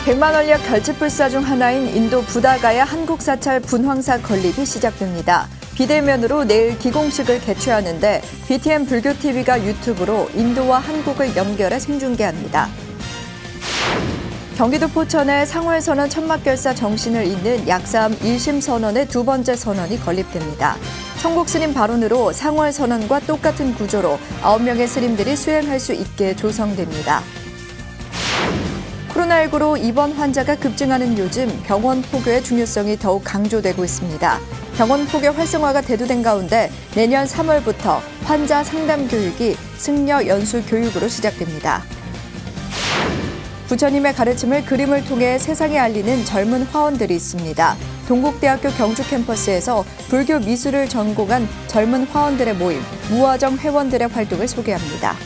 100만 원력 결집불사 중 하나인 인도 부다가야 한국 사찰 분황사 건립이 시작됩니다. 비대면으로 내일 기공식을 개최하는데 BTN 불교TV가 유튜브로 인도와 한국을 연결해 생중계합니다. 경기도 포천의 상월선언 천막결사 정신을 잇는 약사암 1심 선언의 두 번째 선언이 건립됩니다. 청국 스님 발언으로 상월선언과 똑같은 구조로 9명의 스님들이 수행할 수 있게 조성됩니다. 코로나19로 입원 환자가 급증하는 요즘 병원 포교의 중요성이 더욱 강조되고 있습니다. 병원 포교 활성화가 대두된 가운데 내년 3월부터 환자 상담 교육이 승려 연수 교육으로 시작됩니다. 부처님의 가르침을 그림을 통해 세상에 알리는 젊은 화원들이 있습니다. 동국대학교 경주 캠퍼스에서 불교 미술을 전공한 젊은 화원들의 모임, 무화정 회원들의 활동을 소개합니다.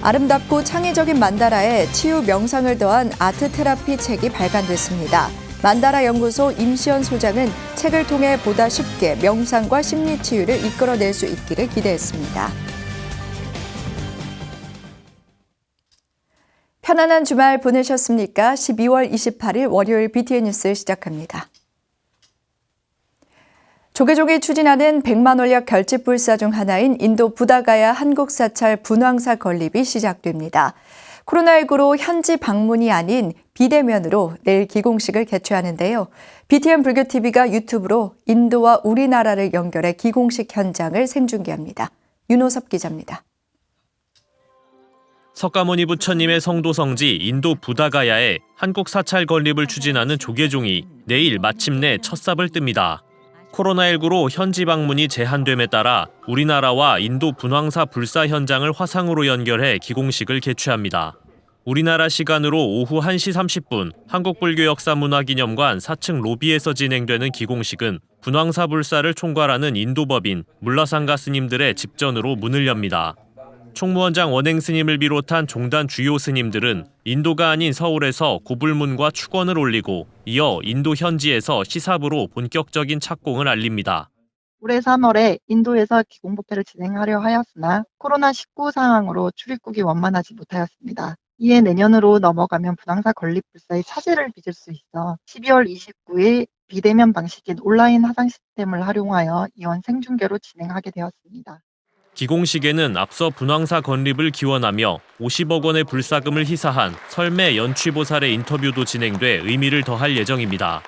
아름답고 창의적인 만다라에 치유 명상을 더한 아트 테라피 책이 발간됐습니다. 만다라 연구소 임시연 소장은 책을 통해 보다 쉽게 명상과 심리 치유를 이끌어낼 수 있기를 기대했습니다. 편안한 주말 보내셨습니까? 12월 28일 월요일 BTN 뉴스 시작합니다. 조계종이 추진하는 100만 원력 결집불사 중 하나인 인도 부다가야 한국 사찰 분황사 건립이 시작됩니다. 코로나19로 현지 방문이 아닌 비대면으로 내일 기공식을 개최하는데요. BTN 불교TV가 유튜브로 인도와 우리나라를 연결해 기공식 현장을 생중계합니다. 윤호섭 기자입니다. 석가모니 부처님의 성도 성지 인도 부다가야에 한국 사찰 건립을 추진하는 조계종이 내일 마침내 첫 삽을 뜹니다. 코로나19로 현지 방문이 제한됨에 따라 우리나라와 인도 분황사 불사 현장을 화상으로 연결해 기공식을 개최합니다. 우리나라 시간으로 오후 1시 30분 한국불교역사문화기념관 4층 로비에서 진행되는 기공식은 분황사 불사를 총괄하는 인도법인 물라상가 스님들의 집전으로 문을 엽니다. 총무원장 원행 스님을 비롯한 종단 주요 스님들은 인도가 아닌 서울에서 고불문과 축원을 올리고 이어 인도 현지에서 시사부로 본격적인 착공을 알립니다. 올해 3월에 인도에서 기공법회를 진행하려 하였으나 코로나19 상황으로 출입국이 원만하지 못하였습니다. 이에 내년으로 넘어가면 분황사 건립불사의 차질을 빚을 수 있어 12월 29일 비대면 방식인 온라인 화상 시스템을 활용하여 이원 생중계로 진행하게 되었습니다. 기공식에는 앞서 분황사 건립을 기원하며 50억 원의 불사금을 희사한 설매 연취보살의 인터뷰도 진행돼 의미를 더할 예정입니다.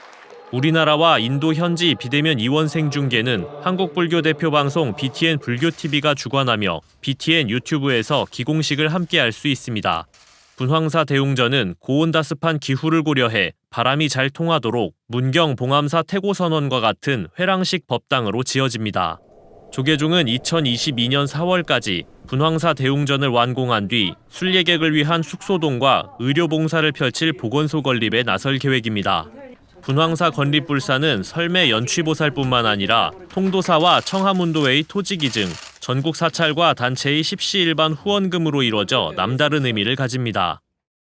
우리나라와 인도 현지 비대면 이원 생중계는 한국불교 대표 방송 BTN 불교TV가 주관하며 BTN 유튜브에서 기공식을 함께할 수 있습니다. 분황사 대웅전은 고온다습한 기후를 고려해 바람이 잘 통하도록 문경 봉암사 태고선원과 같은 회랑식 법당으로 지어집니다. 조계종은 2022년 4월까지 분황사 대웅전을 완공한 뒤 순례객을 위한 숙소동과 의료봉사를 펼칠 보건소 건립에 나설 계획입니다. 분황사 건립불사는 설매 연취보살뿐만 아니라 통도사와 청하문도회의 토지기증, 전국 사찰과 단체의 십시일반 후원금으로 이루어져 남다른 의미를 가집니다.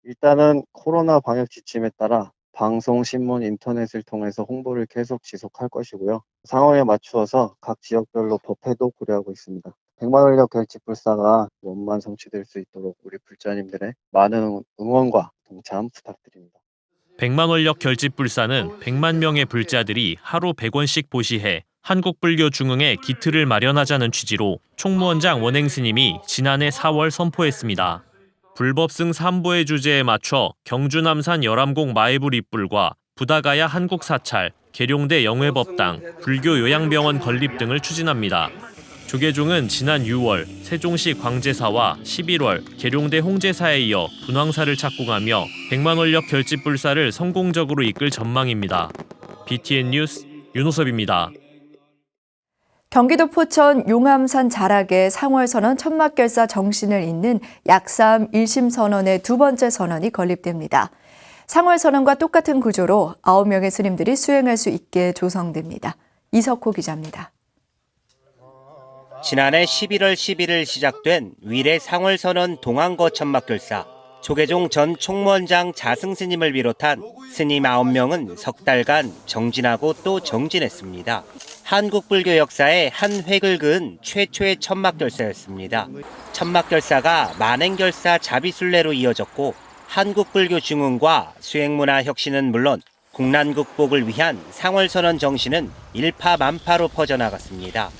일단은 코로나 방역 지침에 따라 방송, 신문, 인터넷을 통해서 홍보를 계속 지속할 것이고요. 상황에 맞추어서 각 지역별로 법회도 고려하고 있습니다. 100만 원력 결집불사가 원만 성취될 수 있도록 우리 불자님들의 많은 응원과 동참 부탁드립니다. 100만 원력 결집불사는 100만 명의 불자들이 하루 100원씩 보시해 한국불교중흥에 기틀을 마련하자는 취지로 총무원장 원행 스님이 지난해 4월 선포했습니다. 불법승 3부의 주제에 맞춰 경주 남산 열암공 마애불 입불과 부다가야 한국사찰, 계룡대 영회법당, 불교요양병원 건립 등을 추진합니다. 조계종은 지난 6월 세종시 광제사와 11월 계룡대 홍제사에 이어 분황사를 착공하며 100만 원력 결집불사를 성공적으로 이끌 전망입니다. BTN 뉴스 윤호섭입니다. 경기도 포천 용암산 자락의 상월선언 천막결사 정신을 잇는 약사암 1심 선언의 두 번째 선언이 건립됩니다. 상월선언과 똑같은 구조로 9명의 스님들이 수행할 수 있게 조성됩니다. 이석호 기자입니다. 지난해 11월 11일 시작된 위례 상월선언 동안거 천막결사, 조계종 전 총무원장 자승 스님을 비롯한 스님 9명은 석 달간 정진하고 또 정진했습니다. 한국불교 역사의 한 획을 그은 최초의 천막결사였습니다. 천막결사가 만행결사 자비순례로 이어졌고 한국불교중흥과 수행문화혁신은 물론 국난극복을 위한 상월선언 정신은 일파만파로 퍼져나갔습니다.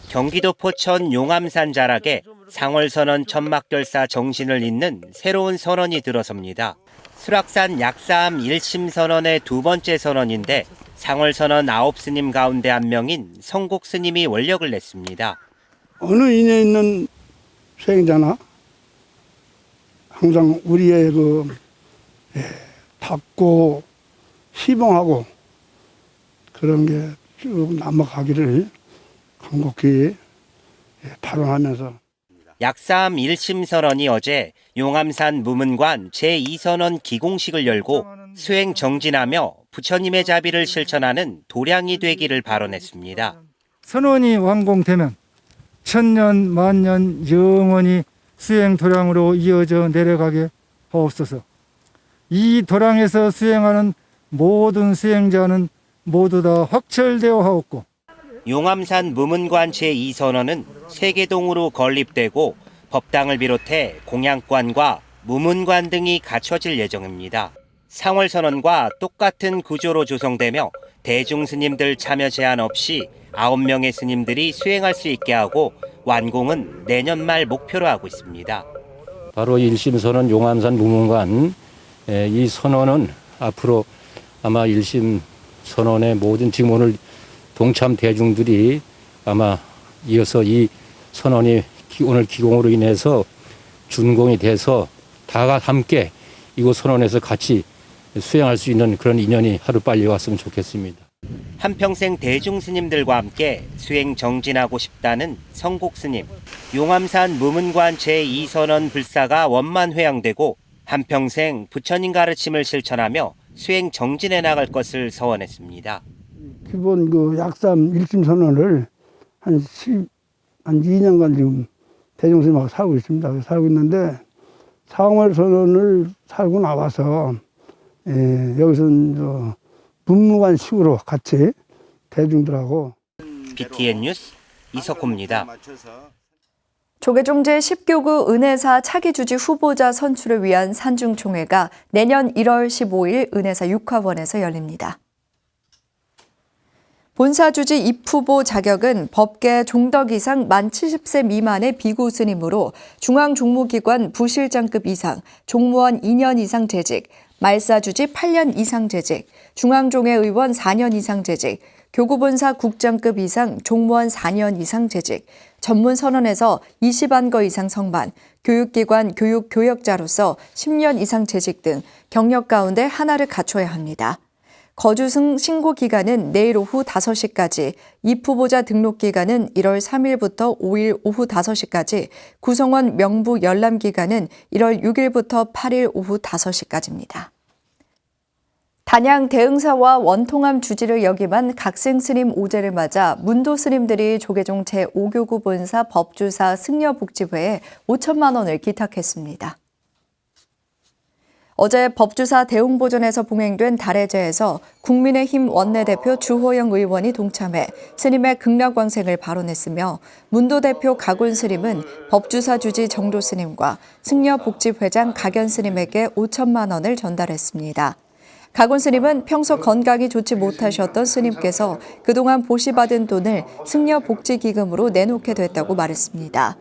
경기도 포천 용암산 자락에 상월선언 천막결사 정신을 잇는 새로운 선언이 들어섭니다. 수락산 약사암 1심 선언의 두 번째 선언인데 상월선언 9스님 가운데 한 명인 성곡스님이 원력을 냈습니다. 어느 인에 있는 수행자나 항상 우리의 닦고 희봉하고 그런 게 쭉 남아가기를 간곡히 발언하면서 약사암 1심 선언이 어제 용암산 무문관 제2선언 기공식을 열고 수행 정진하며 부처님의 자비를 실천하는 도량이 되기를 발언했습니다. 선언이 완공되면 천년 만년 영원히 수행 도량으로 이어져 내려가게 하옵소서. 이 도량에서 수행하는 모든 수행자는 모두 다 확철되어 하옵고 용암산 무문관 제2선언은 세계동으로 건립되고 법당을 비롯해 공양관과 무문관 등이 갖춰질 예정입니다. 상월선언과 똑같은 구조로 조성되며 대중스님들 참여 제한 없이 9명의 스님들이 수행할 수 있게 하고 완공은 내년 말 목표로 하고 있습니다. 바로 1심 선언 용암산 무문관 이 선언은 앞으로 아마 1심 선언의 모든 지금 오늘 동참 대중들이 아마 이어서 이 선언이 오늘 기공으로 인해서 준공이 돼서 다 함께 이곳 선언에서 같이 수행할 수 있는 그런 인연이 하루빨리 왔으면 좋겠습니다. 한평생 대중스님들과 함께 수행 정진하고 싶다는 성곡스님. 용암산 무문관 제2선언 불사가 원만 회양되고 한평생 부처님 가르침을 실천하며 수행 정진해 나갈 것을 서원했습니다. 기본 약삼 1심 선언을 한 2년간 지금 대중스님하고 살고 있습니다. 살고 있는데 상월 선언을 살고 나와서 여기서는 문무관식으로 같이 대중들하고 BTN 뉴스 이석호입니다. 조계종 제10교구 은혜사 차기주지 후보자 선출을 위한 산중총회가 내년 1월 15일 은혜사 6화원에서 열립니다. 본사주지 입후보 자격은 법계 종덕 이상 만 70세 미만의 비구 스님으로 중앙종무기관 부실장급 이상, 종무원 2년 이상 재직, 말사주지 8년 이상 재직, 중앙종회 의원 4년 이상 재직, 교구본사 국장급 이상 종무원 4년 이상 재직, 전문선언에서 20안거 이상 성반, 교육기관 교육교역자로서 10년 이상 재직 등 경력 가운데 하나를 갖춰야 합니다. 거주승 신고 기간은 내일 오후 5시까지, 입후보자 등록 기간은 1월 3일부터 5일 오후 5시까지, 구성원 명부 열람 기간은 1월 6일부터 8일 오후 5시까지입니다. 단양 대흥사와 원통함 주지를 역임한 각생스님 오제를 맞아 문도 스님들이 조계종 제5교구 본사 법주사 승려복지회에 5천만 원을 기탁했습니다. 어제 법주사 대웅보전에서 봉행된 달해제에서 국민의힘 원내대표 주호영 의원이 동참해 스님의 극락광생을 발언했으며 문도 대표 가곤 스님은 법주사 주지 정도 스님과 승려복지회장 각연 스님에게 5천만 원을 전달했습니다. 가곤 스님은 평소 건강이 좋지 못하셨던 스님께서 그동안 보시받은 돈을 승려복지기금으로 내놓게 됐다고 말했습니다.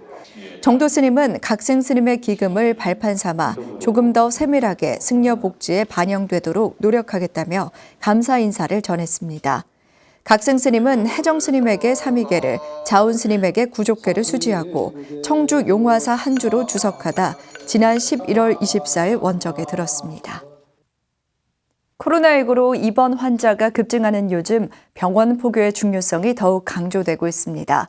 정도 스님은 각생 스님의 기금을 발판 삼아 조금 더 세밀하게 승려복지에 반영되도록 노력하겠다며 감사 인사를 전했습니다. 각생 스님은 해정 스님에게 삼위계를, 자운 스님에게 구족계를 수지하고 청주 용화사 한주로 주석하다 지난 11월 24일 원적에 들었습니다. 코로나19로 입원 환자가 급증하는 요즘 병원 포교의 중요성이 더욱 강조되고 있습니다.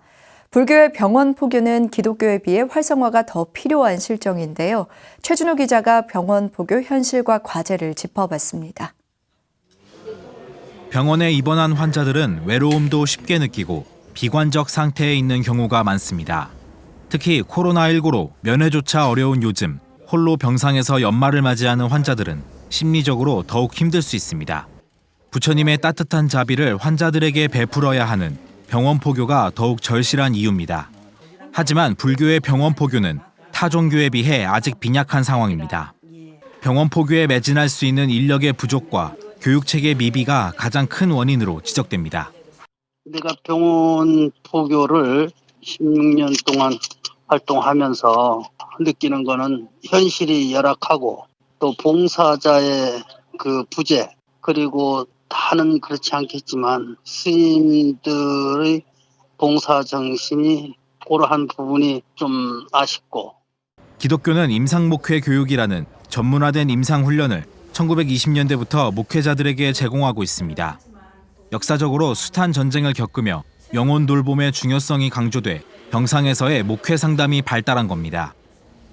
불교의 병원 포교는 기독교에 비해 활성화가 더 필요한 실정인데요. 최준호 기자가 병원 포교 현실과 과제를 짚어봤습니다. 병원에 입원한 환자들은 외로움도 쉽게 느끼고 비관적 상태에 있는 경우가 많습니다. 특히 코로나19로 면회조차 어려운 요즘 홀로 병상에서 연말을 맞이하는 환자들은 심리적으로 더욱 힘들 수 있습니다. 부처님의 따뜻한 자비를 환자들에게 베풀어야 하는 병원 포교가 더욱 절실한 이유입니다. 하지만 불교의 병원 포교는 타 종교에 비해 아직 빈약한 상황입니다. 병원 포교에 매진할 수 있는 인력의 부족과 교육체계 미비가 가장 큰 원인으로 지적됩니다. 내가 병원 포교를 16년 동안 활동하면서 느끼는 거는 현실이 열악하고 또 봉사자의 그 부재, 그리고 다는 그렇지 않겠지만 스님들의 봉사 정신이 고러한 부분이 좀 아쉽고. 기독교는 임상목회 교육이라는 전문화된 임상훈련을 1920년대부터 목회자들에게 제공하고 있습니다. 역사적으로 숱한 전쟁을 겪으며 영혼 돌봄의 중요성이 강조돼 병상에서의 목회 상담이 발달한 겁니다.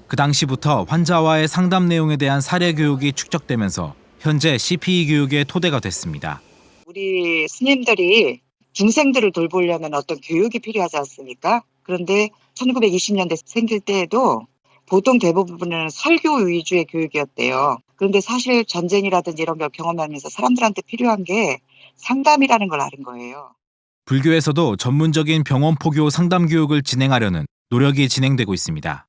그 당시부터 환자와의 상담 내용에 대한 사례 교육이 축적되면서 현재 CPE 교육의 토대가 됐습니다. 우리 스님들이 중생들을 돌보려면 어떤 교육이 필요하지 않습니까? 그런데 1920년대 생길 때에도 보통 대부분은 설교 위주의 교육이었대요. 그런데 사실 전쟁이라든지 이런 걸 경험하면서 사람들한테 필요한 게 상담이라는 걸 아는 거예요. 불교에서도 전문적인 병원 포교 상담 교육을 진행하려는 노력이 진행되고 있습니다.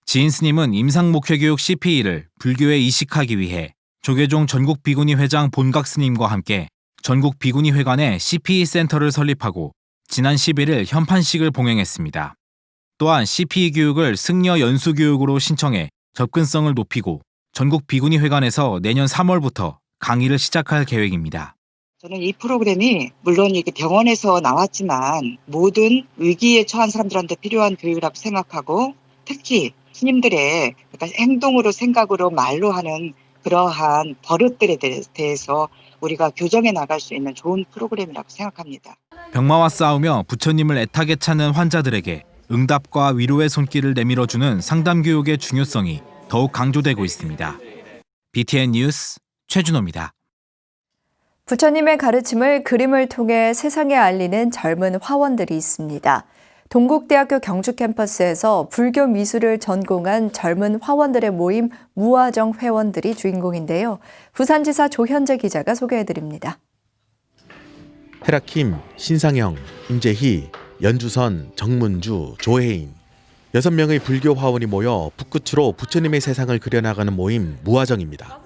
지인 스님은 임상목회교육 CPE를 불교에 이식하기 위해 조계종 전국비구니 회장 본각 스님과 함께 전국 비구니 회관에 CPE 센터를 설립하고 지난 11일 현판식을 봉행했습니다. 또한 CPE 교육을 승려 연수 교육으로 신청해 접근성을 높이고 전국 비구니 회관에서 내년 3월부터 강의를 시작할 계획입니다. 저는 이 프로그램이 물론 이게 병원에서 나왔지만 모든 위기에 처한 사람들한테 필요한 교육이라고 생각하고, 특히 스님들의 행동으로 생각으로 말로 하는 그러한 버릇들에 대해서 우리가 교정해 나갈 수 있는 좋은 프로그램이라고 생각합니다. 병마와 싸우며 부처님을 애타게 찾는 환자들에게 응답과 위로의 손길을 내밀어주는 상담 교육의 중요성이 더욱 강조되고 있습니다. BTN 뉴스 최준호입니다. 부처님의 가르침을 그림을 통해 세상에 알리는 젊은 화원들이 있습니다. 동국대학교 경주 캠퍼스에서 불교 미술을 전공한 젊은 화원들의 모임 무화정 회원들이 주인공인데요. 부산지사 조현재 기자가 소개해드립니다. 헤라킴, 신상영, 임재희, 연주선, 정문주, 조혜인 6명의 불교 화원이 모여 붓끝으로 부처님의 세상을 그려나가는 모임 무화정입니다.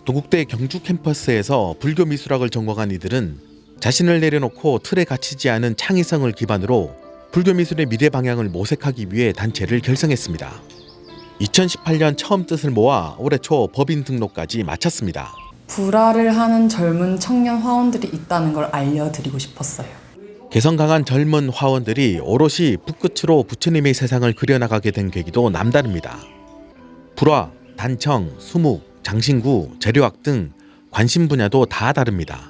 동국대 경주 캠퍼스에서 불교 미술학을 전공한 이들은 자신을 내려놓고 틀에 갇히지 않은 창의성을 기반으로 불교 미술의 미래 방향을 모색하기 위해 단체를 결성했습니다. 2018년 처음 뜻을 모아 올해 초 법인 등록까지 마쳤습니다. 불화를 하는 젊은 청년 화원들이 있다는 걸 알려드리고 싶었어요. 개성 강한 젊은 화원들이 오롯이 붓끝으로 부처님의 세상을 그려나가게 된 계기도 남다릅니다. 불화, 단청, 수묵, 장신구, 재료학 등 관심 분야도 다 다릅니다.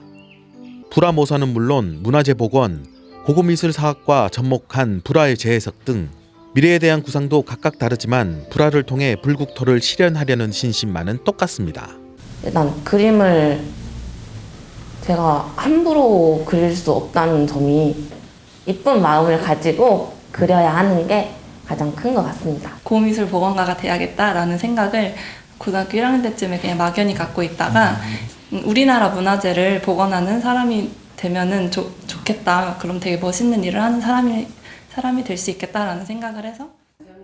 불화 모사는 물론 문화재 복원, 고고미술사학과 접목한 불화의 재해석 등 미래에 대한 구상도 각각 다르지만 불화를 통해 불국토를 실현하려는 신심만은 똑같습니다. 일단 그림을 제가 함부로 그릴 수 없다는 점이 이쁜 마음을 가지고 그려야 하는 게 가장 큰 것 같습니다. 고미술 복원가가 돼야겠다라는 생각을 고등학교 1학년 때쯤에 그냥 막연히 갖고 있다가 우리나라 문화재를 복원하는 사람이 되면은 좋겠다. 그럼 되게 멋있는 일을 하는 사람이 될 수 있겠다라는 생각을 해서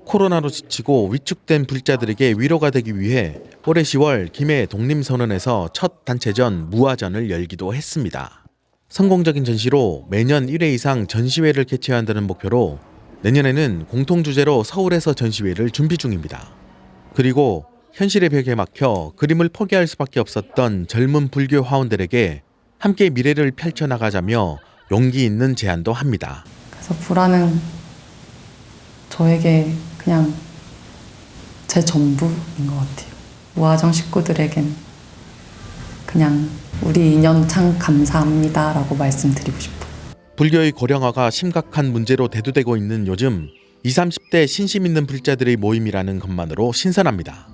코로나로 지치고 위축된 불자들에게 위로가 되기 위해 올해 10월 김해 독림선언에서 첫 단체전 무화전을 열기도 했습니다. 성공적인 전시로 매년 1회 이상 전시회를 개최해야 한다는 목표로 내년에는 공통주제로 서울에서 전시회를 준비 중입니다. 그리고 현실의 벽에 막혀 그림을 포기할 수밖에 없었던 젊은 불교 화원들에게 함께 미래를 펼쳐나가자며 용기 있는 제안도 합니다. 그래서 불화는 저에게 그냥 제 전부인 것 같아요. 무화정 식구들에겐 그냥 우리 인연 참 감사합니다라고 말씀드리고 싶어요. 불교의 고령화가 심각한 문제로 대두되고 있는 요즘 20, 30대 신심 있는 불자들의 모임이라는 것만으로 신선합니다.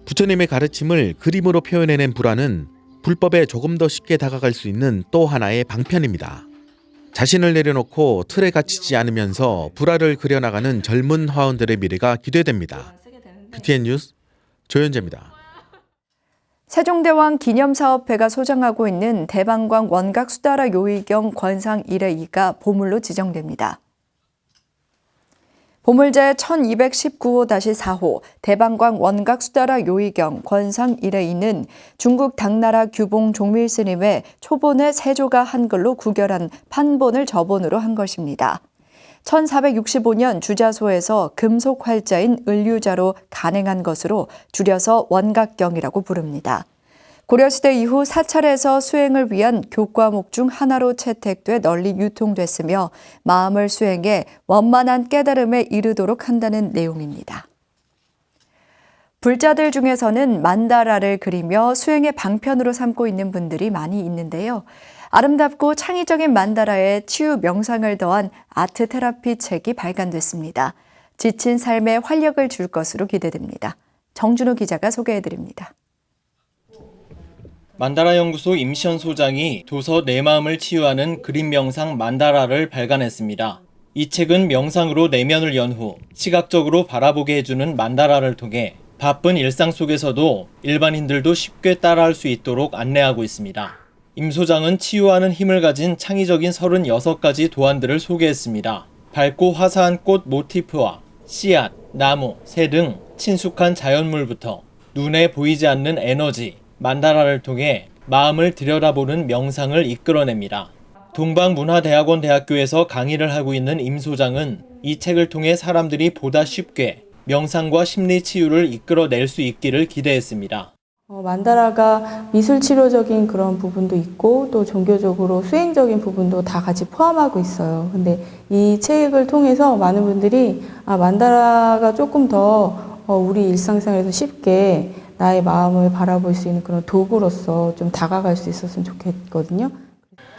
부처님의 가르침을 그림으로 표현해낸 불화는 불법에 조금 더 쉽게 다가갈 수 있는 또 하나의 방편입니다. 자신을 내려놓고 틀에 갇히지 않으면서 불화를 그려나가는 젊은 화원들의 미래가 기대됩니다. BTN 뉴스 조현재입니다. 세종대왕 기념사업회가 소장하고 있는 대방광 원각 수다라 요의경 권상 1회 2가 보물로 지정됩니다. 보물제 1219호-4호 대방광 원각 수다라 요의경 권상 1에 있는 중국 당나라 규봉 종밀스님의 초본의 세조가 한글로 구결한 판본을 저본으로 한 것입니다. 1465년 주자소에서 금속 활자인 을류자로 간행한 것으로 줄여서 원각경이라고 부릅니다. 고려시대 이후 사찰에서 수행을 위한 교과목 중 하나로 채택돼 널리 유통됐으며 마음을 수행해 원만한 깨달음에 이르도록 한다는 내용입니다. 불자들 중에서는 만다라를 그리며 수행의 방편으로 삼고 있는 분들이 많이 있는데요. 아름답고 창의적인 만다라에 치유 명상을 더한 아트 테라피 책이 발간됐습니다. 지친 삶에 활력을 줄 것으로 기대됩니다. 정준호 기자가 소개해드립니다. 만다라 연구소 임시현 소장이 도서 내 마음을 치유하는 그림 명상 만다라를 발간했습니다. 이 책은 명상으로 내면을 연 후 시각적으로 바라보게 해주는 만다라를 통해 바쁜 일상 속에서도 일반인들도 쉽게 따라할 수 있도록 안내하고 있습니다. 임 소장은 치유하는 힘을 가진 창의적인 36가지 도안들을 소개했습니다. 밝고 화사한 꽃 모티프와 씨앗, 나무, 새 등 친숙한 자연물부터 눈에 보이지 않는 에너지, 만다라를 통해 마음을 들여다보는 명상을 이끌어냅니다. 동방문화대학원 대학교에서 강의를 하고 있는 임 소장은 이 책을 통해 사람들이 보다 쉽게 명상과 심리 치유를 이끌어낼 수 있기를 기대했습니다. 만다라가 미술치료적인 그런 부분도 있고 또 종교적으로 수행적인 부분도 다 같이 포함하고 있어요. 근데 이 책을 통해서 많은 분들이 만다라가 조금 더 우리 일상생활에서 쉽게 나의 마음을 바라볼 수 있는 그런 도구로서 좀 다가갈 수 있었으면 좋겠거든요.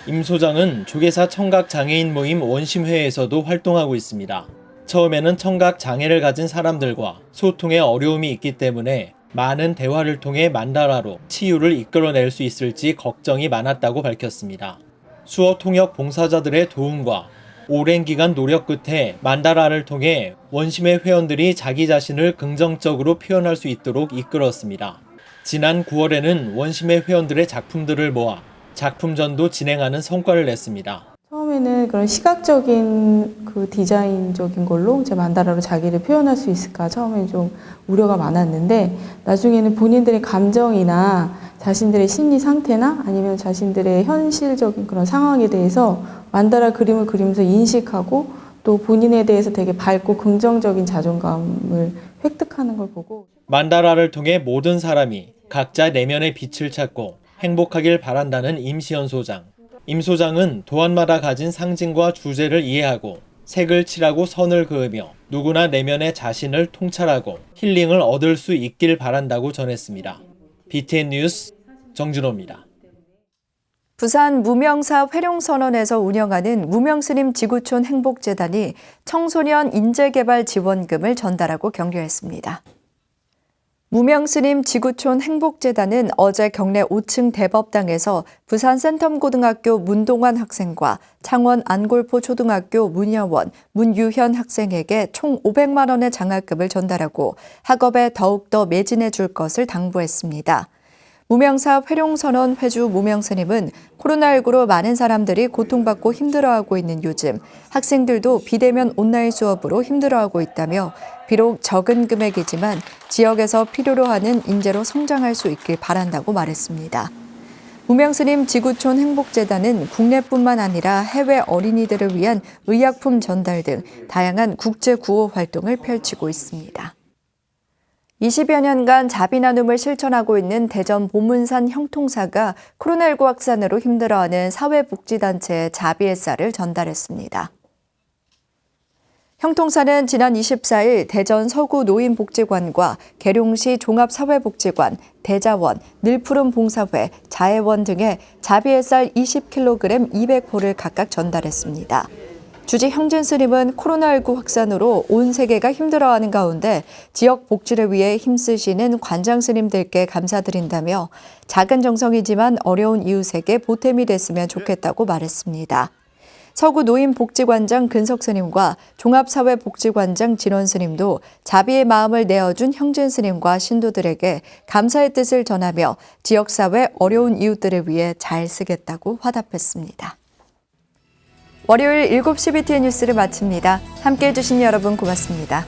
임 소장은 조계사 청각장애인 모임 원심회에서도 활동하고 있습니다. 처음에는 청각장애를 가진 사람들과 소통에 어려움이 있기 때문에 많은 대화를 통해 만다라로 치유를 이끌어낼 수 있을지 걱정이 많았다고 밝혔습니다. 수어 통역 봉사자들의 도움과 오랜 기간 노력 끝에 만다라를 통해 원심회 회원들이 자기 자신을 긍정적으로 표현할 수 있도록 이끌었습니다. 지난 9월에는 원심회 회원들의 작품들을 모아 작품전도 진행하는 성과를 냈습니다. 처음에는 그런 시각적인 그 디자인적인 걸로 이제 만다라로 자기를 표현할 수 있을까 처음에 좀 우려가 많았는데 나중에는 본인들의 감정이나 자신들의 심리 상태나 아니면 자신들의 현실적인 그런 상황에 대해서 만다라 그림을 그리면서 인식하고 또 본인에 대해서 되게 밝고 긍정적인 자존감을 획득하는 걸 보고 만다라를 통해 모든 사람이 각자 내면의 빛을 찾고 행복하길 바란다는 임시현 소장. 임 소장은 도안마다 가진 상징과 주제를 이해하고 색을 칠하고 선을 그으며 누구나 내면의 자신을 통찰하고 힐링을 얻을 수 있길 바란다고 전했습니다. BTN 뉴스 정준호입니다. 부산 무명사 회룡선언에서 운영하는 무명스님 지구촌 행복재단이 청소년 인재개발 지원금을 전달하고 격려했습니다. 무명스님 지구촌 행복재단은 어제 경내 5층 대법당에서 부산 센텀고등학교 문동환 학생과 창원 안골포 초등학교 문여원, 문유현 학생에게 총 500만 원의 장학금을 전달하고 학업에 더욱더 매진해 줄 것을 당부했습니다. 무명사 회룡선언 회주 무명스님은 코로나19로 많은 사람들이 고통받고 힘들어하고 있는 요즘 학생들도 비대면 온라인 수업으로 힘들어하고 있다며 비록 적은 금액이지만 지역에서 필요로 하는 인재로 성장할 수 있길 바란다고 말했습니다. 무명스님 지구촌 행복재단은 국내뿐만 아니라 해외 어린이들을 위한 의약품 전달 등 다양한 국제 구호 활동을 펼치고 있습니다. 20여 년간 자비 나눔을 실천하고 있는 대전 보문산 형통사가 코로나19 확산으로 힘들어하는 사회복지단체에 자비의 쌀을 전달했습니다. 형통사는 지난 24일 대전 서구 노인복지관과 계룡시 종합사회복지관, 대자원, 늘푸른 봉사회, 자애원 등에 자비의 쌀 20kg 200포를 각각 전달했습니다. 주지 형진 스님은 코로나19 확산으로 온 세계가 힘들어하는 가운데 지역 복지를 위해 힘쓰시는 관장 스님들께 감사드린다며 작은 정성이지만 어려운 이웃에게 보탬이 됐으면 좋겠다고 말했습니다. 서구 노인복지관장 근석 스님과 종합사회복지관장 진원 스님도 자비의 마음을 내어준 형진 스님과 신도들에게 감사의 뜻을 전하며 지역사회 어려운 이웃들을 위해 잘 쓰겠다고 화답했습니다. 월요일 7시 BTN 뉴스를 마칩니다. 함께해 주신 여러분 고맙습니다.